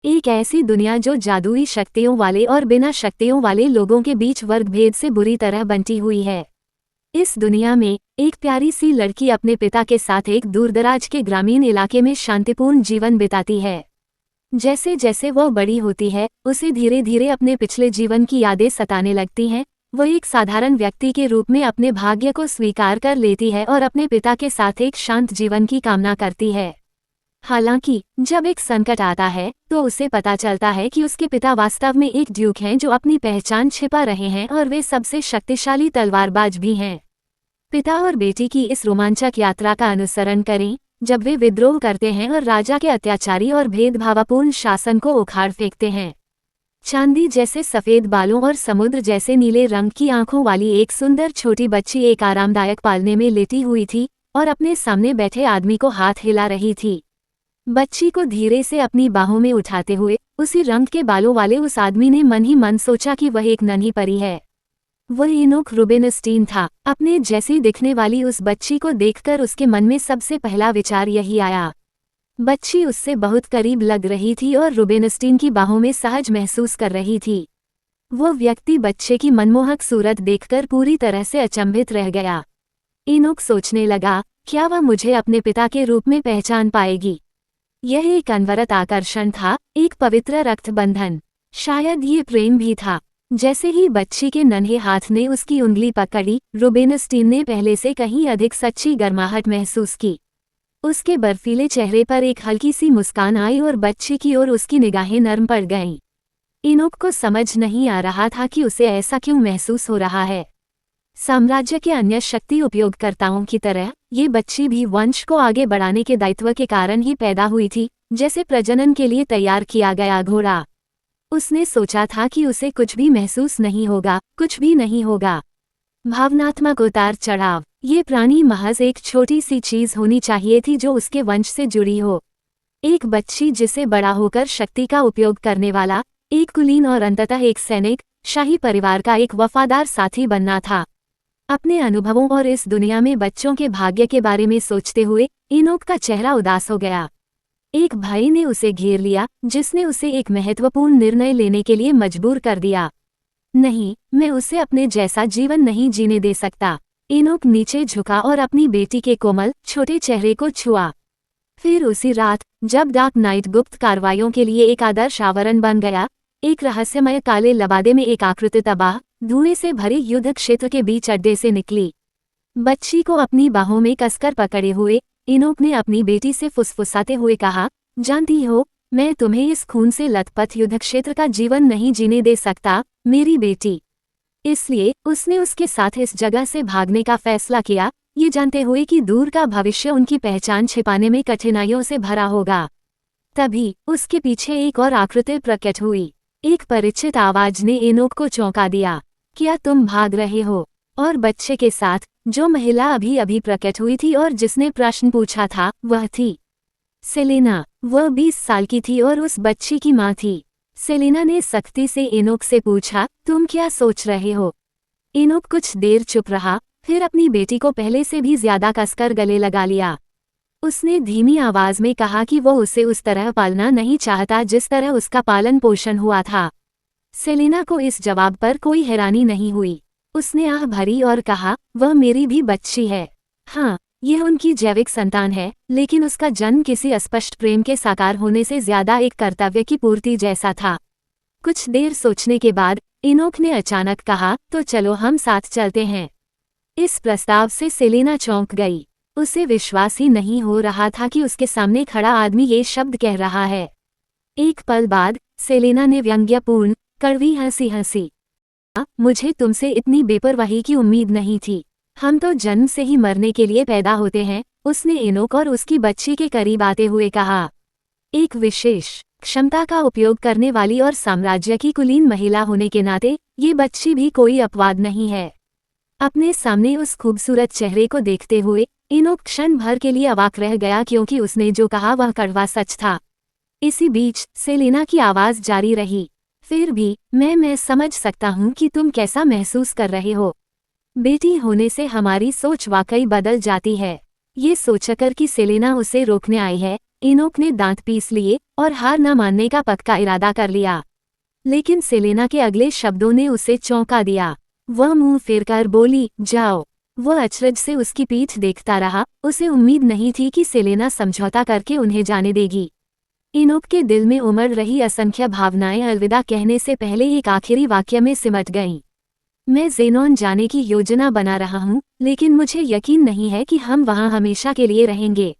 एक ऐसी दुनिया जो जादुई शक्तियों वाले और बिना शक्तियों वाले लोगों के बीच वर्ग भेद से बुरी तरह बंटी हुई है। इस दुनिया में एक प्यारी सी लड़की अपने पिता के साथ एक दूरदराज के ग्रामीण इलाके में शांतिपूर्ण जीवन बिताती है। जैसे जैसे वह बड़ी होती है, उसे धीरे धीरे अपने पिछले जीवन की यादें सताने लगती हैं। वह एक साधारण व्यक्ति के रूप में अपने भाग्य को स्वीकार कर लेती है और अपने पिता के साथ एक शांत जीवन की कामना करती है। हालांकि जब एक संकट आता है तो उसे पता चलता है कि उसके पिता वास्तव में एक ड्यूक हैं जो अपनी पहचान छिपा रहे हैं और वे सबसे शक्तिशाली तलवारबाज भी हैं। पिता और बेटी की इस रोमांचक यात्रा का अनुसरण करें जब वे विद्रोह करते हैं और राजा के अत्याचारी और भेदभावपूर्ण शासन को उखाड़ फेंकते हैं। चांदी जैसे सफेद बालों और समुद्र जैसे नीले रंग की आंखों वाली एक सुंदर छोटी बच्ची एक आरामदायक पालने में लेटी हुई थी और अपने सामने बैठे आदमी को हाथ हिला रही थी। बच्ची को धीरे से अपनी बाहों में उठाते हुए उसी रंग के बालों वाले उस आदमी ने मन ही मन सोचा कि वह एक नन्ही परी है। वह इनोक रूबेनस्टीन था। अपने जैसी दिखने वाली उस बच्ची को देखकर उसके मन में सबसे पहला विचार यही आया। बच्ची उससे बहुत करीब लग रही थी और रूबेनस्टीन की बाहों में सहज महसूस कर रही थी। वो व्यक्ति बच्चे की मनमोहक सूरत देखकर पूरी तरह से अचंभित रह गया। इनोक सोचने लगा, क्या वह मुझे अपने पिता के रूप में पहचान पाएगी? यह एक अनवरत आकर्षण था, एक पवित्र रक्त बंधन। शायद ये प्रेम भी था। जैसे ही बच्ची के नन्हे हाथ ने उसकी उंगली पकड़ी, रूबेनस्टीन ने पहले से कहीं अधिक सच्ची गर्माहट महसूस की। उसके बर्फीले चेहरे पर एक हल्की सी मुस्कान आई और बच्ची की ओर उसकी निगाहें नर्म पड़ गईं। इनोक को समझ नहीं आ रहा था कि उसे ऐसा क्यों महसूस हो रहा है। साम्राज्य के अन्य शक्ति उपयोगकर्ताओं की तरह ये बच्ची भी वंश को आगे बढ़ाने के दायित्व के कारण ही पैदा हुई थी, जैसे प्रजनन के लिए तैयार किया गया घोड़ा। उसने सोचा था कि उसे कुछ भी महसूस नहीं होगा, कुछ भी नहीं होगा। भावनात्मक उतार चढ़ाव, ये प्राणी महज एक छोटी सी चीज होनी चाहिए थी जो उसके वंश से जुड़ी हो। एक बच्ची जिसे बड़ा होकर शक्ति का उपयोग करने वाला, एक कुलीन और अंततः एक सैनिक, शाही परिवार का एक वफादार साथी बनना था। अपने अनुभवों और इस दुनिया में बच्चों के भाग्य के बारे में सोचते हुए इनोक का चेहरा उदास हो गया। एक भय ने उसे घेर लिया जिसने उसे एक महत्वपूर्ण निर्णय लेने के लिए मजबूर कर दिया। नहीं, मैं उसे अपने जैसा जीवन नहीं जीने दे सकता। इनोक नीचे झुका और अपनी बेटी के कोमल छोटे चेहरे को छुआ। फिर उसी रात, जब डार्क नाइट गुप्त कार्रवाइयों के लिए एक आदर्श आवरण बन गया, एक रहस्यमय काले लबादे में एक आकृति तबाह धुएं से भरे युद्ध क्षेत्र के बीच अड्डे से निकली। बच्ची को अपनी बाहों में कसकर पकड़े हुए इनोक ने अपनी बेटी से फुसफुसाते हुए कहा, जानती हो, मैं तुम्हें इस खून से लथपथ युद्ध क्षेत्र का जीवन नहीं जीने दे सकता, मेरी बेटी। इसलिए उसने उसके साथ इस जगह से भागने का फैसला किया, ये जानते हुए कि दूर का भविष्य उनकी पहचान छिपाने में कठिनाइयों से भरा होगा। तभी उसके पीछे एक और आकृति प्रकट हुई। एक परिचित आवाज ने इनोक को चौंका दिया। क्या तुम भाग रहे हो? और बच्चे के साथ जो महिला अभी अभी प्रकट हुई थी और जिसने प्रश्न पूछा था, वह थी सेलेना। वह 20 साल की थी और उस बच्ची की माँ थी। सेलेना ने सख्ती से इनोक से पूछा, तुम क्या सोच रहे हो? इनोक कुछ देर चुप रहा, फिर अपनी बेटी को पहले से भी ज्यादा कसकर गले लगा लिया। उसने धीमी आवाज में कहा कि वो उसे उस तरह पालना नहीं चाहता जिस तरह उसका पालन पोषण हुआ था। सेलेना को इस जवाब पर कोई हैरानी नहीं हुई। उसने आह भरी और कहा, वह मेरी भी बच्ची है। हाँ, यह उनकी जैविक संतान है, लेकिन उसका जन्म किसी अस्पष्ट प्रेम के साकार होने से ज्यादा एक कर्तव्य की पूर्ति जैसा था। कुछ देर सोचने के बाद इनोक ने अचानक कहा, तो चलो हम साथ चलते हैं। इस प्रस्ताव से सेलेना चौंक गई। उसे विश्वास ही नहीं हो रहा था कि उसके सामने खड़ा आदमी ये शब्द कह रहा है। एक पल बाद सेलेना ने व्यंग्यपूर्ण कड़वी हंसी हंसी, मुझे तुमसे इतनी बेपरवाही की उम्मीद नहीं थी। हम तो जन्म से ही मरने के लिए पैदा होते हैं, उसने इनोक और उसकी बच्ची के करीब आते हुए कहा। एक विशेष क्षमता का उपयोग करने वाली और साम्राज्य की कुलीन महिला होने के नाते ये बच्ची भी कोई अपवाद नहीं है। अपने सामने उस खूबसूरत चेहरे को देखते हुए इनोक क्षण भर के लिए अवाक रह गया, क्योंकि उसने जो कहा वह कड़वा सच था। इसी बीच सेलेना की आवाज जारी रही, फिर भी मैं समझ सकता हूँ कि तुम कैसा महसूस कर रहे हो। बेटी होने से हमारी सोच वाकई बदल जाती है। ये सोचकर कि सेलेना उसे रोकने आई है, इनोक ने दांत पीस लिए और हार न मानने का पक्का इरादा कर लिया। लेकिन सेलेना के अगले शब्दों ने उसे चौंका दिया। वह मुंह फेरकर बोली, जाओ। वह अचरज से उसकी पीठ देखता रहा। उसे उम्मीद नहीं थी कि सेलेना समझौता करके उन्हें जाने देगी। इनोक के दिल में उमड़ रही असंख्य भावनाएं अलविदा कहने से पहले एक आखिरी वाक्य में सिमट गईं। मैं ज़ेनॉन जाने की योजना बना रहा हूँ, लेकिन मुझे यकीन नहीं है कि हम वहाँ हमेशा के लिए रहेंगे।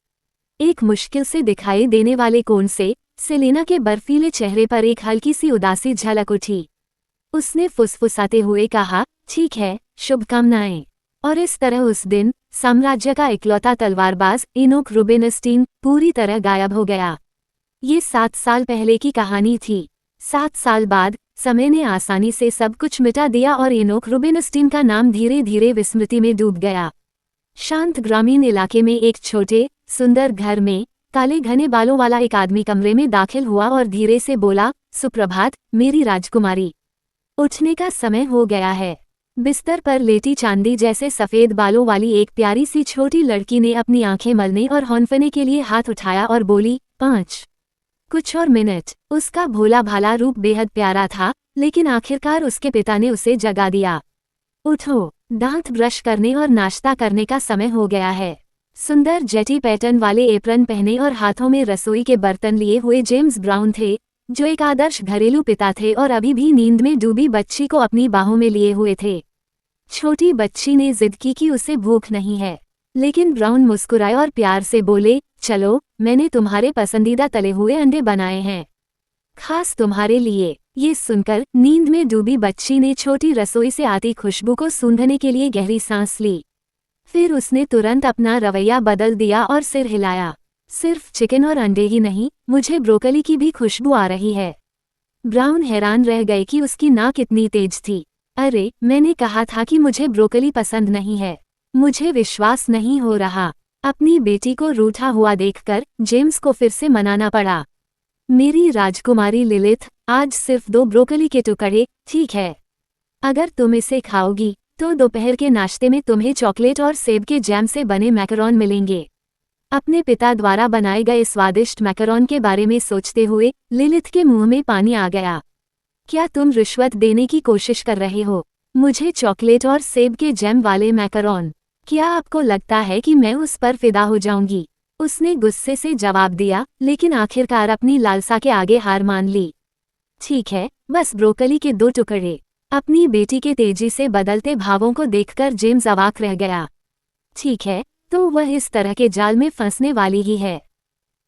एक मुश्किल से दिखाई देने वाले कोण से सेलेना के बर्फीले चेहरे पर एक हल्की सी उदासी झलक उठी। उसने फुसफुसाते हुए कहा, ठीक है, शुभकामनाएं। और इस तरह उस दिन साम्राज्य का इकलौता तलवारबाज इनोक रुबिनस्टीन पूरी तरह गायब हो गया। ये 7 साल पहले की कहानी थी। 7 साल बाद समय ने आसानी से सब कुछ मिटा दिया और इनोक रुबिनस्टीन का नाम धीरे धीरे विस्मृति में डूब गया। शांत ग्रामीण इलाके में एक छोटे सुंदर घर में काले घने बालों वाला एक आदमी कमरे में दाखिल हुआ और धीरे से बोला, सुप्रभात मेरी राजकुमारी। उठने का समय हो गया है। बिस्तर पर लेटी चांदी जैसे सफेद बालों वाली एक प्यारी सी छोटी लड़की ने अपनी आंखें मलने और हौंफने के लिए हाथ उठाया और बोली, 5 कुछ और मिनट। उसका भोला भाला रूप बेहद प्यारा था, लेकिन आखिरकार उसके पिता ने उसे जगा दिया। उठो, दांत ब्रश करने और नाश्ता करने का समय हो गया है। सुंदर जेटी पैटर्न वाले एप्रन पहने और हाथों में रसोई के बर्तन लिए हुए जेम्स ब्राउन थे, जो एक आदर्श घरेलू पिता थे और अभी भी नींद में डूबी बच्ची को अपनी बाहों में लिए हुए थे। छोटी बच्ची ने जिद की कि उसे भूख नहीं है, लेकिन ब्राउन मुस्कुराए और प्यार से बोले, चलो, मैंने तुम्हारे पसंदीदा तले हुए अंडे बनाए हैं, खास तुम्हारे लिए। ये सुनकर नींद में डूबी बच्ची ने छोटी रसोई से आती खुशबू को सूंघने के लिए गहरी सांस ली। फिर उसने तुरंत अपना रवैया बदल दिया और सिर हिलाया। सिर्फ चिकन और अंडे ही नहीं, मुझे ब्रोकली की भी खुशबू आ रही है। ब्राउन हैरान रह गए कि उसकी नाक इतनी तेज थी। अरे, मैंने कहा था कि मुझे ब्रोकली पसंद नहीं है। मुझे विश्वास नहीं हो रहा। अपनी बेटी को रूठा हुआ देखकर जेम्स को फिर से मनाना पड़ा। मेरी राजकुमारी लिलिथ, आज सिर्फ 2 ब्रोकली के टुकड़े, ठीक है? अगर तुम इसे खाओगी तो दोपहर के नाश्ते में तुम्हें चॉकलेट और सेब के जैम से बने मैकरोन मिलेंगे। अपने पिता द्वारा बनाए गए स्वादिष्ट मैकरोन के बारे में सोचते हुए लिलिथ के मुंह में पानी आ गया। क्या तुम रिश्वत देने की कोशिश कर रहे हो? मुझे चॉकलेट और सेब के जैम वाले मैकरोन? क्या आपको लगता है कि मैं उस पर फिदा हो जाऊंगी? उसने गुस्से से जवाब दिया, लेकिन आखिरकार अपनी लालसा के आगे हार मान ली। ठीक है, बस ब्रोकली के 2 टुकड़े। अपनी बेटी के तेजी से बदलते भावों को देखकर जेम्स अवाक रह गया। ठीक है, तो वह इस तरह के जाल में फंसने वाली ही है।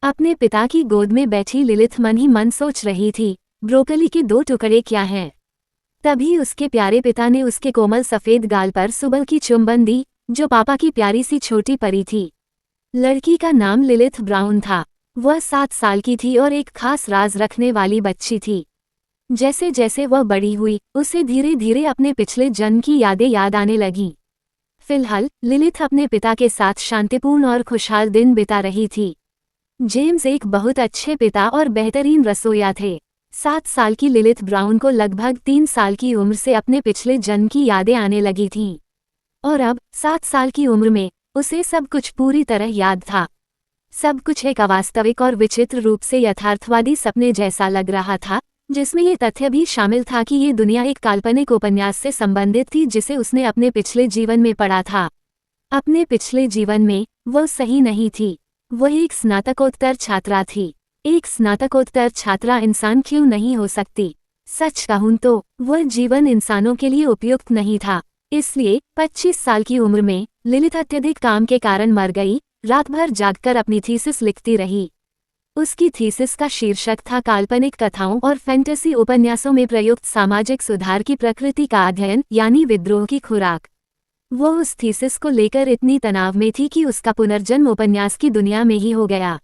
अपने पिता की गोद में बैठी लिलिथ मन ही मन सोच रही थी, ब्रोकली के 2 टुकड़े क्या हैं? तभी उसके प्यारे पिता ने उसके कोमल सफेद गाल पर सुबह की चुंबन दी, जो पापा की प्यारी सी छोटी परी थी। लड़की का नाम लिलिथ ब्राउन था। वह 7 साल की थी और एक खास राज रखने वाली बच्ची थी। जैसे जैसे वह बड़ी हुई, उसे धीरे धीरे अपने पिछले जन्म की यादें याद आने लगीं। फिलहाल लिलिथ अपने पिता के साथ शांतिपूर्ण और खुशहाल दिन बिता रही थी। जेम्स एक बहुत अच्छे पिता और बेहतरीन रसोइया थे। 7 साल की लिलिथ ब्राउन को लगभग 3 साल की उम्र से अपने पिछले जन्म की यादें आने लगी थीं। और अब 7 साल की उम्र में उसे सब कुछ पूरी तरह याद था। सब कुछ एक अवास्तविक और विचित्र रूप से यथार्थवादी सपने जैसा लग रहा था, जिसमें ये तथ्य भी शामिल था कि ये दुनिया एक काल्पनिक उपन्यास से संबंधित थी जिसे उसने अपने पिछले जीवन में पढ़ा था। अपने पिछले जीवन में वह सही नहीं थी। वह एक स्नातकोत्तर छात्रा थी। एक स्नातकोत्तर छात्रा इंसान क्यों नहीं हो सकती? सच कहूं तो वह जीवन इंसानों के लिए उपयुक्त नहीं था। इसलिए 25 साल की उम्र में लिलिथ अत्यधिक काम के कारण मर गई। रात भर जागकर अपनी थीसिस लिखती रही। उसकी थीसिस का शीर्षक था काल्पनिक कथाओं और फैंटेसी उपन्यासों में प्रयुक्त सामाजिक सुधार की प्रकृति का अध्ययन, यानी विद्रोह की खुराक। वह उस थीसिस को लेकर इतनी तनाव में थी कि उसका पुनर्जन्म उपन्यास की दुनिया में ही हो गया।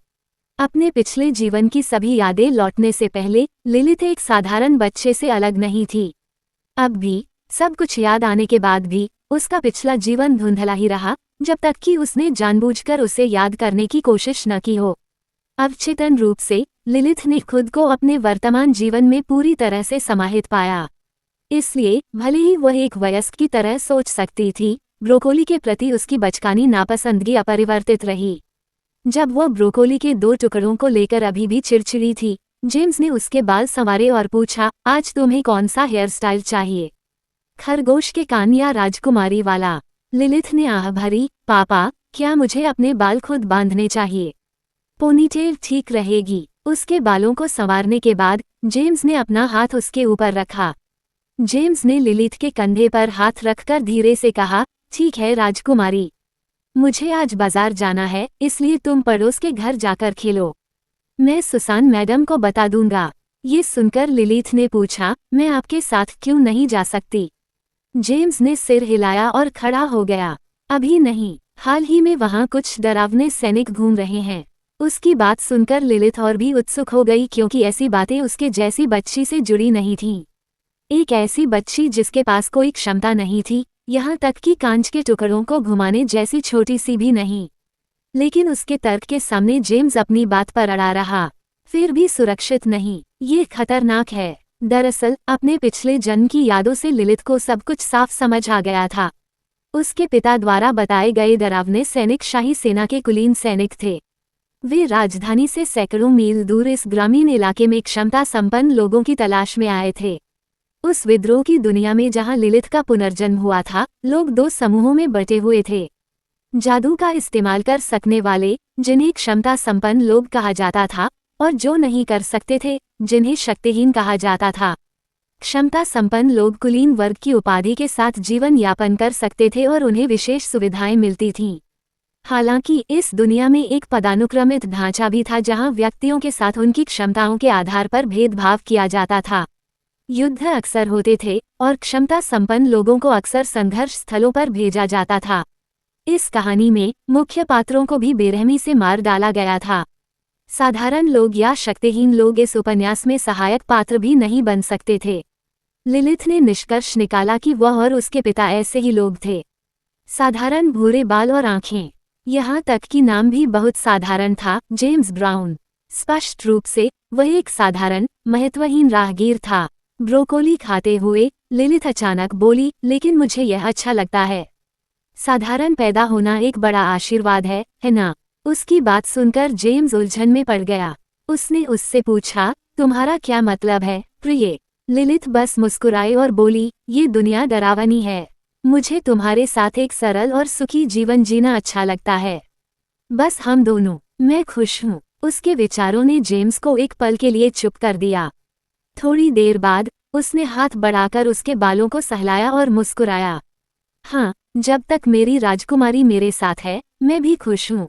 अपने पिछले जीवन की सभी यादें लौटने से पहले लिलिथ एक साधारण बच्चे से अलग नहीं थी। अब भी सब कुछ याद आने के बाद भी उसका पिछला जीवन धुंधला ही रहा, जब तक कि उसने जानबूझकर उसे याद करने की कोशिश न की हो। अवचेतन रूप से लिलिथ ने खुद को अपने वर्तमान जीवन में पूरी तरह से समाहित पाया। इसलिए भले ही वह एक वयस्क की तरह सोच सकती थी, ब्रोकोली के प्रति उसकी बचकानी नापसंदगी अपरिवर्तित रही। जब वह ब्रोकोली के 2 टुकड़ों को लेकर अभी भी चिड़चिड़ी थी, जेम्स ने उसके बाल संवारे और पूछा, आज तुम्हें कौन सा हेयर स्टाइल चाहिए? खरगोश के कान या राजकुमारी वाला? लिलिथ ने आह भरी, पापा, क्या मुझे अपने बाल खुद बांधने चाहिए? पोनीटेल ठीक रहेगी। उसके बालों को संवारने के बाद जेम्स ने अपना हाथ उसके ऊपर रखा। जेम्स ने लिलिथ के कंधे पर हाथ रखकर धीरे से कहा, ठीक है राजकुमारी, मुझे आज बाजार जाना है, इसलिए तुम पड़ोस के घर जाकर खेलो। मैं सुसान मैडम को बता दूंगा। ये सुनकर लिलिथ ने पूछा, मैं आपके साथ क्यों नहीं जा सकती? जेम्स ने सिर हिलाया और खड़ा हो गया। अभी नहीं, हाल ही में वहाँ कुछ डरावने सैनिक घूम रहे हैं। उसकी बात सुनकर लिलिथ और भी उत्सुक हो गई, क्योंकि ऐसी बातें उसके जैसी बच्ची से जुड़ी नहीं थीं। एक ऐसी बच्ची जिसके पास कोई क्षमता नहीं थी, यहाँ तक कि कांच के टुकड़ों को घुमाने जैसी छोटी सी भी नहीं। लेकिन उसके तर्क के सामने जेम्स अपनी बात पर अड़ा रहा। फिर भी सुरक्षित नहीं, ये खतरनाक है। दरअसल अपने पिछले जन्म की यादों से लिलिथ को सब कुछ साफ समझ आ गया था। उसके पिता द्वारा बताए गए डरावने सैनिक शाही सेना के कुलीन सैनिक थे। वे राजधानी से सैकड़ों मील दूर इस ग्रामीण इलाके में क्षमता संपन्न लोगों की तलाश में आए थे। उस विद्रोह की दुनिया में जहां लिलिथ का पुनर्जन्म हुआ था, लोग 2 समूहों में बटे हुए थे। जादू का इस्तेमाल कर सकने वाले, जिन्हें क्षमता संपन्न लोग कहा जाता था, और जो नहीं कर सकते थे, जिन्हें शक्तिहीन कहा जाता था। क्षमता संपन्न लोग कुलीन वर्ग की उपाधि के साथ जीवन यापन कर सकते थे और उन्हें विशेष सुविधाएं मिलती थीं। हालांकि इस दुनिया में एक पदानुक्रमित ढांचा भी था, जहां व्यक्तियों के साथ उनकी क्षमताओं के आधार पर भेदभाव किया जाता था। युद्ध अक्सर होते थे और क्षमता संपन्न लोगों को अक्सर संघर्ष स्थलों पर भेजा जाता था। इस कहानी में मुख्य पात्रों को भी बेरहमी से मार डाला गया था। साधारण लोग या शक्तिहीन लोग इस उपन्यास में सहायक पात्र भी नहीं बन सकते थे। लिलिथ ने निष्कर्ष निकाला कि वह और उसके पिता ऐसे ही लोग थे। साधारण भूरे बाल और आंखें, यहाँ तक कि नाम भी बहुत साधारण था, जेम्स ब्राउन। स्पष्ट रूप से वह एक साधारण, महत्वहीन राहगीर था। ब्रोकोली खाते हुए लिलिथ अचानक बोली, लेकिन मुझे यह अच्छा लगता है। साधारण पैदा होना एक बड़ा आशीर्वाद है ना? उसकी बात सुनकर जेम्स उलझन में पड़ गया। उसने उससे पूछा, तुम्हारा क्या मतलब है प्रिय? लिलिथ बस मुस्कुराई और बोली, ये दुनिया डरावनी है। मुझे तुम्हारे साथ एक सरल और सुखी जीवन जीना अच्छा लगता है। बस हम दोनों। मैं खुश हूँ। उसके विचारों ने जेम्स को एक पल के लिए चुप कर दिया। थोड़ी देर बाद उसने हाथ बढ़ाकर उसके बालों को सहलाया और मुस्कुराया। हाँ, जब तक मेरी राजकुमारी मेरे साथ है, मैं भी खुश हूँ।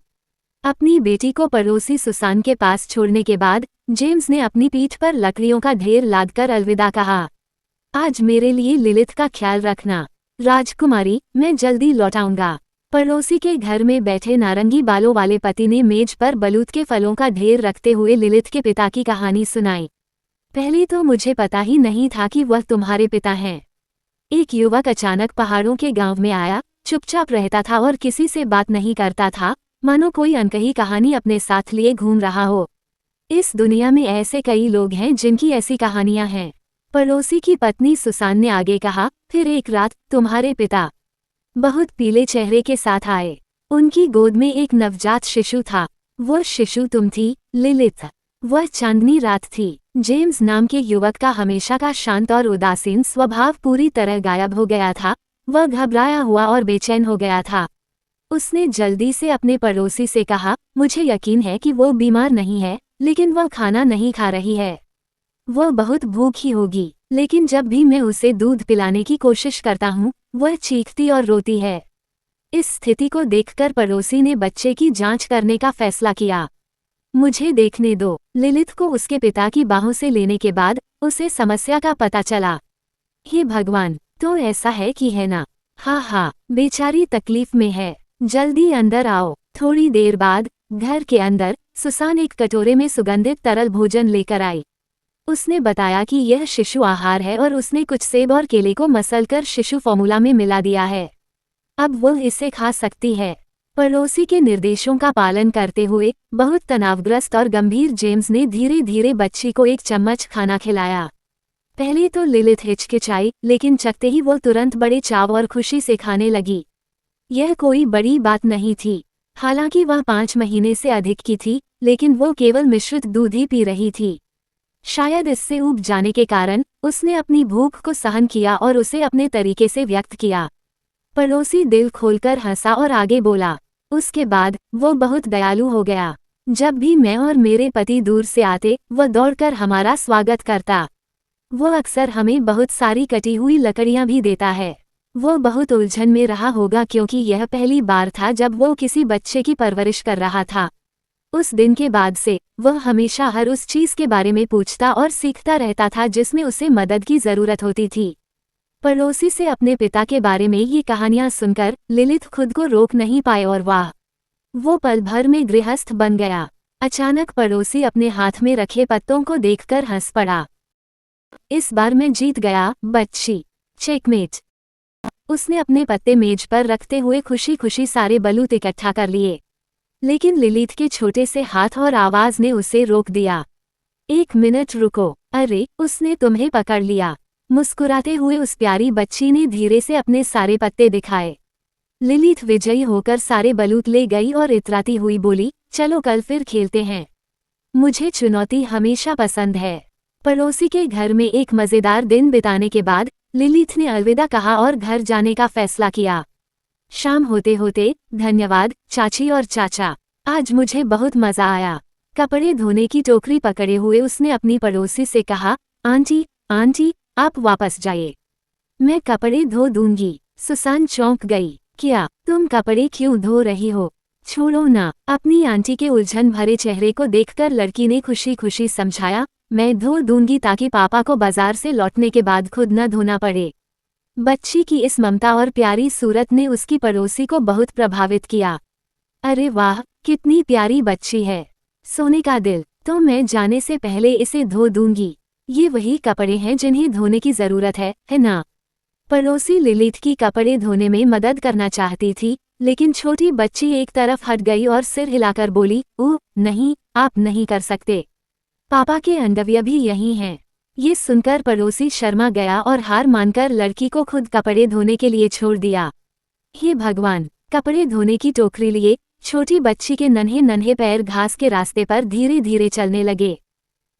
अपनी बेटी को पड़ोसी सुसान के पास छोड़ने के बाद जेम्स ने अपनी पीठ पर लकड़ियों का ढेर लादकर अलविदा कहा। आज मेरे लिए लिलिथ का ख्याल रखना राजकुमारी, मैं जल्दी लौटाऊंगा। पड़ोसी के घर में बैठे नारंगी बालों वाले पति ने मेज पर बलूत के फलों का ढेर रखते हुए लिलिथ के पिता की कहानी सुनाई। पहले तो मुझे पता ही नहीं था कि वह तुम्हारे पिता हैं। एक युवक अचानक पहाड़ों के गांव में आया, चुपचाप रहता था और किसी से बात नहीं करता था, मानो कोई अनकही कहानी अपने साथ लिए घूम रहा हो। इस दुनिया में ऐसे कई लोग हैं जिनकी ऐसी कहानियां हैं। पड़ोसी की पत्नी सुसान ने आगे कहा, फिर एक रात तुम्हारे पिता बहुत पीले चेहरे के साथ आए। उनकी गोद में एक नवजात शिशु था। वह शिशु तुम थी, लिलिथ। वह चांदनी रात थी। जेम्स नाम के युवक का हमेशा का शांत और उदासीन स्वभाव पूरी तरह गायब हो गया था। वह घबराया हुआ और बेचैन हो गया था। उसने जल्दी से अपने पड़ोसी से कहा, मुझे यकीन है कि वो बीमार नहीं है, लेकिन वह खाना नहीं खा रही है। वह बहुत भूखी होगी, लेकिन जब भी मैं उसे दूध पिलाने की कोशिश करता हूँ, वह चीखती और रोती है। इस स्थिति को देखकर पड़ोसी ने बच्चे की जांच करने का फैसला किया। मुझे देखने दो। लिलिथ को उसके पिता की बाहों से लेने के बाद उसे समस्या का पता चला। हे भगवान, तो ऐसा है कि है ना? हाँ, बेचारी तकलीफ में है। जल्दी अंदर आओ। थोड़ी देर बाद घर के अंदर सुसान एक कटोरे में सुगंधित तरल भोजन लेकर आई। उसने बताया कि यह शिशु आहार है और उसने कुछ सेब और केले को मसलकर शिशु फॉर्मूला में मिला दिया है। अब वह इसे खा सकती है। पड़ोसी के निर्देशों का पालन करते हुए बहुत तनावग्रस्त और गंभीर जेम्स ने धीरे धीरे बच्ची को एक चम्मच खाना खिलाया। पहले तो लिलिथ हिचकिचाई, लेकिन चखते ही वो तुरंत बड़े चाव और खुशी से खाने लगी। यह कोई बड़ी बात नहीं थी। हालांकि वह 5 महीने से अधिक की थी, लेकिन वो केवल मिश्रित दूध ही पी रही थी। शायद इससे ऊब जाने के कारण उसने अपनी भूख को सहन किया और उसे अपने तरीके से व्यक्त किया। पड़ोसी दिल खोलकर हंसा और आगे बोला, उसके बाद वो बहुत दयालु हो गया। जब भी मैं और मेरे पति दूर से आते, वह दौड़कर हमारा स्वागत करता। वो अक्सर हमें बहुत सारी कटी हुई लकड़ियां भी देता है। वो बहुत उलझन में रहा होगा क्योंकि यह पहली बार था जब वो किसी बच्चे की परवरिश कर रहा था। उस दिन के बाद से वह हमेशा हर उस चीज के बारे में पूछता और सीखता रहता था जिसमें उसे मदद की जरूरत होती थी। पड़ोसी से अपने पिता के बारे में ये कहानियां सुनकर लिलिथ खुद को रोक नहीं पाए और वाह, वो पल भर में गृहस्थ बन गया। अचानक पड़ोसी अपने हाथ में रखे पत्तों को देखकर हंस पड़ा। इस बार मैं जीत गया बच्ची, चेकमेट। उसने अपने पत्ते मेज पर रखते हुए खुशी खुशी सारे बलूत इकट्ठा कर लिए। लेकिन लिलिथ के छोटे से हाथ और आवाज ने उसे रोक दिया। 1 मिनट रुको, अरे उसने तुम्हें पकड़ लिया। मुस्कुराते हुए उस प्यारी बच्ची ने धीरे से अपने सारे पत्ते दिखाए। लिलिथ विजयी होकर सारे बलूत ले गई और इतराती हुई बोली, चलो कल फिर खेलते हैं। मुझे चुनौती हमेशा पसंद है। पड़ोसी के घर में एक मजेदार दिन बिताने के बाद लिलिथ ने अलविदा कहा और घर जाने का फैसला किया। शाम होते होते, धन्यवाद चाची और चाचा, आज मुझे बहुत मजा आया। कपड़े धोने की टोकरी पकड़े हुए उसने अपनी पड़ोसी से कहा, आंटी आप वापस जाइए, मैं कपड़े धो दूंगी। सुसान चौंक गई, क्या तुम कपड़े क्यों धो रही हो? छोड़ो ना। अपनी आंटी के उलझन भरे चेहरे को देखकर लड़की ने खुशी खुशी समझाया, मैं धो दूंगी ताकि पापा को बाजार से लौटने के बाद खुद न धोना पड़े। बच्ची की इस ममता और प्यारी सूरत ने उसकी पड़ोसी को बहुत प्रभावित किया। अरे वाह, कितनी प्यारी बच्ची है, सोने का दिल। तो मैं जाने से पहले इसे धो दूंगी। ये वही कपड़े हैं जिन्हें धोने की जरूरत है ना? पड़ोसी लिलिथ की कपड़े धोने में मदद करना चाहती थी, लेकिन छोटी बच्ची एक तरफ हट गई और सिर हिलाकर बोली, ओह नहीं, आप नहीं कर सकते। पापा के अंडरवियर भी यही हैं। ये सुनकर पड़ोसी शर्मा गया और हार मानकर लड़की को खुद कपड़े धोने के लिए छोड़ दिया। हे भगवान, कपड़े धोने की टोकरी लिए छोटी बच्ची के नन्हे नन्हे पैर घास के रास्ते पर धीरे धीरे चलने लगे।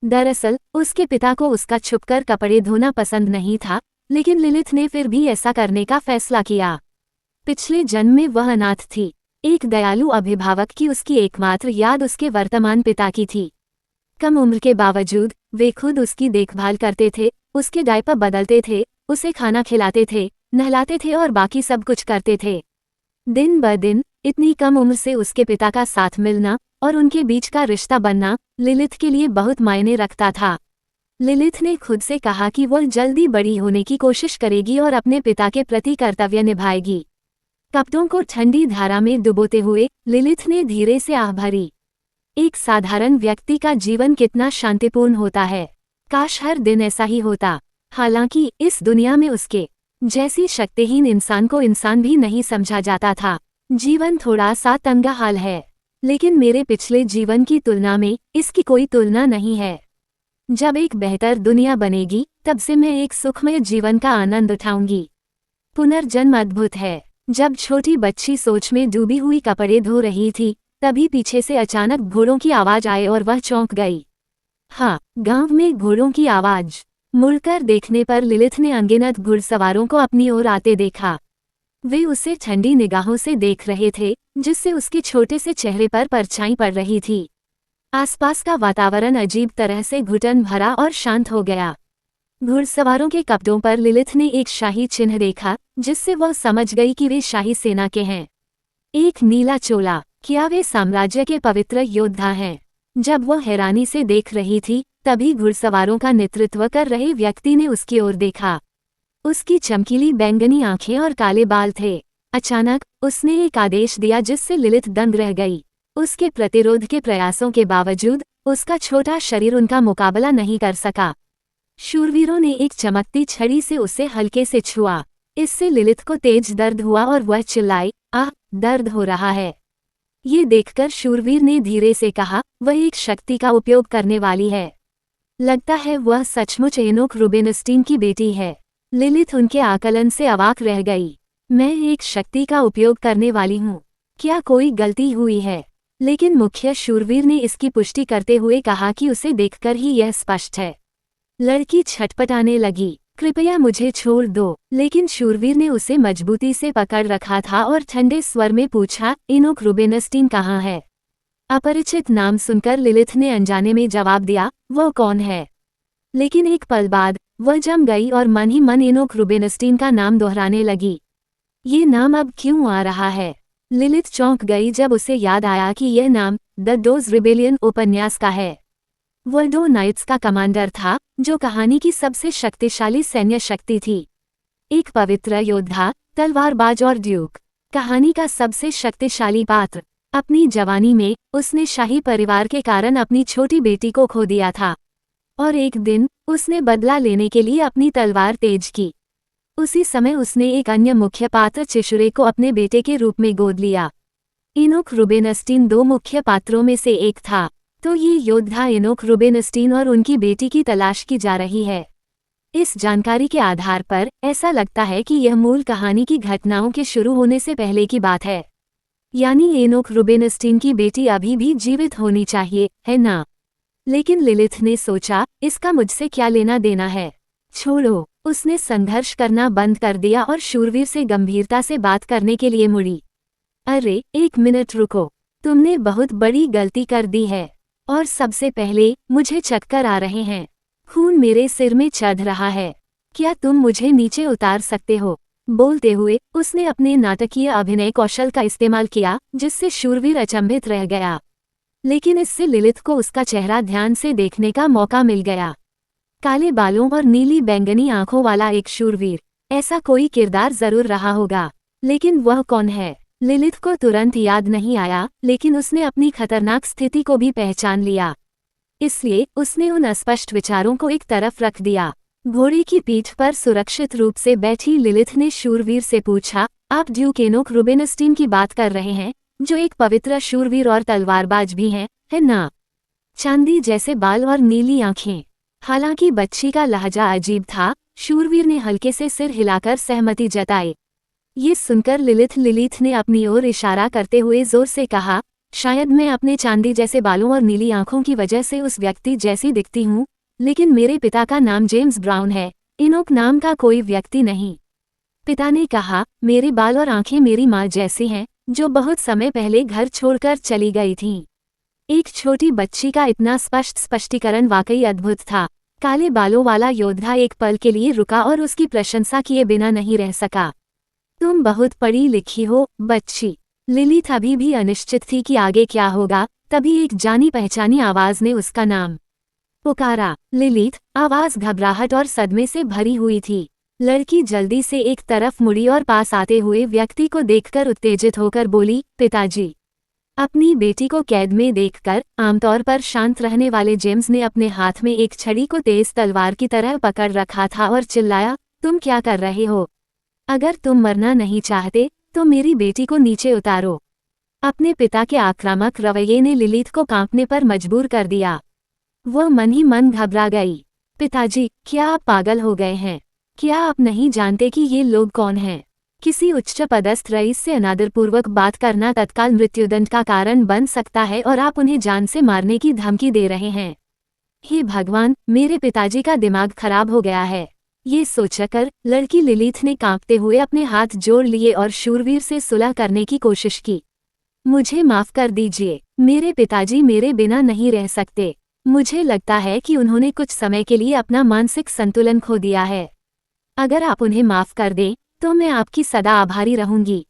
दरअसल उसके पिता को उसका छुपकर कपड़े धोना पसंद नहीं था, लेकिन लिलिथ ने फिर भी ऐसा करने का फैसला किया। पिछले जन्म में वह अनाथ थी। एक दयालु अभिभावक की उसकी एकमात्र याद उसके वर्तमान पिता की थी। कम उम्र के बावजूद वे खुद उसकी देखभाल करते थे, उसके डायपर बदलते थे, उसे खाना खिलाते थे, नहलाते थे और बाकी सब कुछ करते थे। दिन ब दिन इतनी कम उम्र से उसके पिता का साथ मिलना और उनके बीच का रिश्ता बनना लिलिथ के लिए बहुत मायने रखता था। लिलिथ ने खुद से कहा कि वह जल्दी बड़ी होने की कोशिश करेगी और अपने पिता के प्रति कर्तव्य निभाएगी। कपड़ों को ठंडी धारा में डुबोते हुए लिलिथ ने धीरे से आह भरी। एक साधारण व्यक्ति का जीवन कितना शांतिपूर्ण होता है। काश हर दिन ऐसा ही होता। हालांकि इस दुनिया में उसके जैसी शक्तिहीन इंसान को इंसान भी नहीं समझा जाता था। जीवन थोड़ा सा तंगा हाल है, लेकिन मेरे पिछले जीवन की तुलना में इसकी कोई तुलना नहीं है। जब एक बेहतर दुनिया बनेगी, तब से मैं एक सुखमय जीवन का आनंद उठाऊंगी। पुनर्जन्म अद्भुत है। जब छोटी बच्ची सोच में डूबी हुई कपड़े धो रही थी, तभी पीछे से अचानक घोड़ों की आवाज आए और वह चौंक गई। हाँ, गांव में घोड़ों की आवाज। मुड़कर देखने पर लिलिथ ने अनगिनत घुड़सवारों को अपनी ओर आते देखा। वे उसे ठंडी निगाहों से देख रहे थे, जिससे उसके छोटे से चेहरे पर परछाई पड़ रही थी। आसपास का वातावरण अजीब तरह से घुटन भरा और शांत हो गया। घुड़सवारों के कपड़ों पर लिलिथ ने एक शाही चिन्ह देखा, जिससे वह समझ गई कि वे शाही सेना के हैं। एक नीला चोला, क्या वे साम्राज्य के पवित्र योद्धा हैं? जब वह हैरानी से देख रही थी, तभी घुड़सवारों का नेतृत्व कर रहे व्यक्ति ने उसकी ओर देखा। उसकी चमकीली बैंगनी आंखें और काले बाल थे। अचानक उसने एक आदेश दिया जिससे लिलिथ दंग रह गई। उसके प्रतिरोध के प्रयासों के बावजूद उसका छोटा शरीर उनका मुकाबला नहीं कर सका। शूरवीरों ने एक चमकती छड़ी से उसे हल्के से छुआ। इससे लिलिथ को तेज दर्द हुआ और वह चिल्लाई, आह, दर्द हो रहा है। ये देखकर शूरवीर ने धीरे से कहा, वह एक शक्ति का उपयोग करने वाली है। लगता है वह सचमुच एनोक रूबेनस्टीन की बेटी है। लिलिथ उनके आकलन से अवाक रह गई। मैं एक शक्ति का उपयोग करने वाली हूँ। क्या कोई गलती हुई है? लेकिन मुख्य शूरवीर ने इसकी पुष्टि करते हुए कहा कि उसे देखकर ही यह स्पष्ट है। लड़की छटपटाने लगी, कृपया मुझे छोड़ दो, लेकिन शूरवीर ने उसे मजबूती से पकड़ रखा था और ठंडे स्वर में पूछा, एनोक रुबेनस्टीन कहाँ है? अपरिचित नाम सुनकर लिलिथ ने अनजाने में जवाब दिया, वह कौन है? लेकिन एक पल बाद वह जम गई और मन ही मन एनोक रुबेनस्टीन का नाम दोहराने लगी। ये नाम अब क्यों आ रहा है? लिलिथ चौंक गई जब उसे याद आया कि यह नाम द डोज रिबेलियन उपन्यास का है। वह दो नाइट्स का कमांडर था, जो कहानी की सबसे शक्तिशाली सैन्य शक्ति थी। एक पवित्र योद्धा, तलवारबाज और ड्यूक, कहानी का सबसे शक्तिशाली पात्र। अपनी जवानी में उसने शाही परिवार के कारण अपनी छोटी बेटी को खो दिया था, और एक दिन उसने बदला लेने के लिए अपनी तलवार तेज की। उसी समय उसने एक अन्य मुख्य पात्र चिशुरे को अपने बेटे के रूप में गोद लिया। एनोक रुबेनस्टीन दो मुख्य पात्रों में से एक था, तो ये योद्धा एनोक रुबेनस्टीन और उनकी बेटी की तलाश की जा रही है। इस जानकारी के आधार पर ऐसा लगता है कि यह मूल कहानी की घटनाओं के शुरू होने से पहले की बात है, यानी एनोक रुबेनस्टीन की बेटी अभी भी जीवित होनी चाहिए, है ना? लेकिन लिलिथ ने सोचा, इसका मुझसे क्या लेना देना है? छोड़ो। उसने संघर्ष करना बंद कर दिया और शूरवीर से गंभीरता से बात करने के लिए मुड़ी। अरे, एक मिनट रुको, तुमने बहुत बड़ी गलती कर दी है। और सबसे पहले मुझे चक्कर आ रहे हैं, खून मेरे सिर में चढ़ रहा है। क्या तुम मुझे नीचे उतार सकते हो? बोलते हुए उसने अपने नाटकीय अभिनय कौशल का इस्तेमाल किया, जिससे शूरवीर अचंभित रह गया। लेकिन इससे लिलिथ को उसका चेहरा ध्यान से देखने का मौका मिल गया। काले बालों और नीली बैंगनी आंखों वाला एक शूरवीर, ऐसा कोई किरदार जरूर रहा होगा, लेकिन वह कौन है? लिलिथ को तुरंत याद नहीं आया, लेकिन उसने अपनी खतरनाक स्थिति को भी पहचान लिया। इसलिए उसने उन अस्पष्ट विचारों को एक तरफ रख दिया। घोड़े की पीठ पर सुरक्षित रूप से बैठी लिलिथ ने शूरवीर से पूछा, आप ड्यूक एनोक रुबेनस्टीन की बात कर रहे हैं, जो एक पवित्र शूरवीर और तलवारबाज भी हैं, है ना? चांदी जैसे बाल और नीली आंखें। हालांकि बच्ची का लहजा अजीब था, शूरवीर ने हल्के से सिर हिलाकर सहमति जताई। ये सुनकर लिलिथ ने अपनी ओर इशारा करते हुए जोर से कहा, शायद मैं अपने चांदी जैसे बालों और नीली आंखों की वजह से उस व्यक्ति जैसी दिखती हूँ, लेकिन मेरे पिता का नाम जेम्स ब्राउन है, एनोक नाम का कोई व्यक्ति नहीं। पिता ने कहा, मेरे बाल और आंखें मेरी माँ जैसी हैं, जो बहुत समय पहले घर छोड़कर चली गई थीं। एक छोटी बच्ची का इतना स्पष्ट स्पष्टीकरण वाकई अद्भुत था। काले बालों वाला योद्धा एक पल के लिए रुका और उसकी प्रशंसा किए बिना नहीं रह सका। तुम बहुत पढ़ी लिखी हो, बच्ची। लिलिथ अभी भी अनिश्चित थी कि आगे क्या होगा, तभी एक जानी पहचानी आवाज ने उसका नाम पुकारा। लिलिथ, आवाज घबराहट और सदमे से भरी हुई थी। लड़की जल्दी से एक तरफ मुड़ी और पास आते हुए व्यक्ति को देखकर उत्तेजित होकर बोली, पिताजी। अपनी बेटी को कैद में देखकर आमतौर पर शांत रहने वाले जेम्स ने अपने हाथ में एक छड़ी को तेज तलवार की तरह पकड़ रखा था और चिल्लाया, तुम क्या कर रहे हो? अगर तुम मरना नहीं चाहते तो मेरी बेटी को नीचे उतारो। अपने पिता के आक्रामक रवैये ने लिलिथ को कांपने पर मजबूर कर दिया। वह मन ही मन घबरा गई। पिताजी, क्या आप पागल हो गए हैं? क्या आप नहीं जानते कि ये लोग कौन हैं? किसी उच्च पदस्थ रईस से अनादरपूर्वक बात करना तत्काल मृत्युदंड का कारण बन सकता है और आप उन्हें जान से मारने की धमकी दे रहे हैं। हे भगवान, मेरे पिताजी का दिमाग खराब हो गया है। ये सोचकर लड़की लिलिथ ने कांपते हुए अपने हाथ जोड़ लिए और शूरवीर से सुलह करने की कोशिश की। मुझे माफ कर दीजिए, मेरे पिताजी मेरे बिना नहीं रह सकते। मुझे लगता है कि उन्होंने कुछ समय के लिए अपना मानसिक संतुलन खो दिया है। अगर आप उन्हें माफ कर दें तो मैं आपकी सदा आभारी रहूंगी।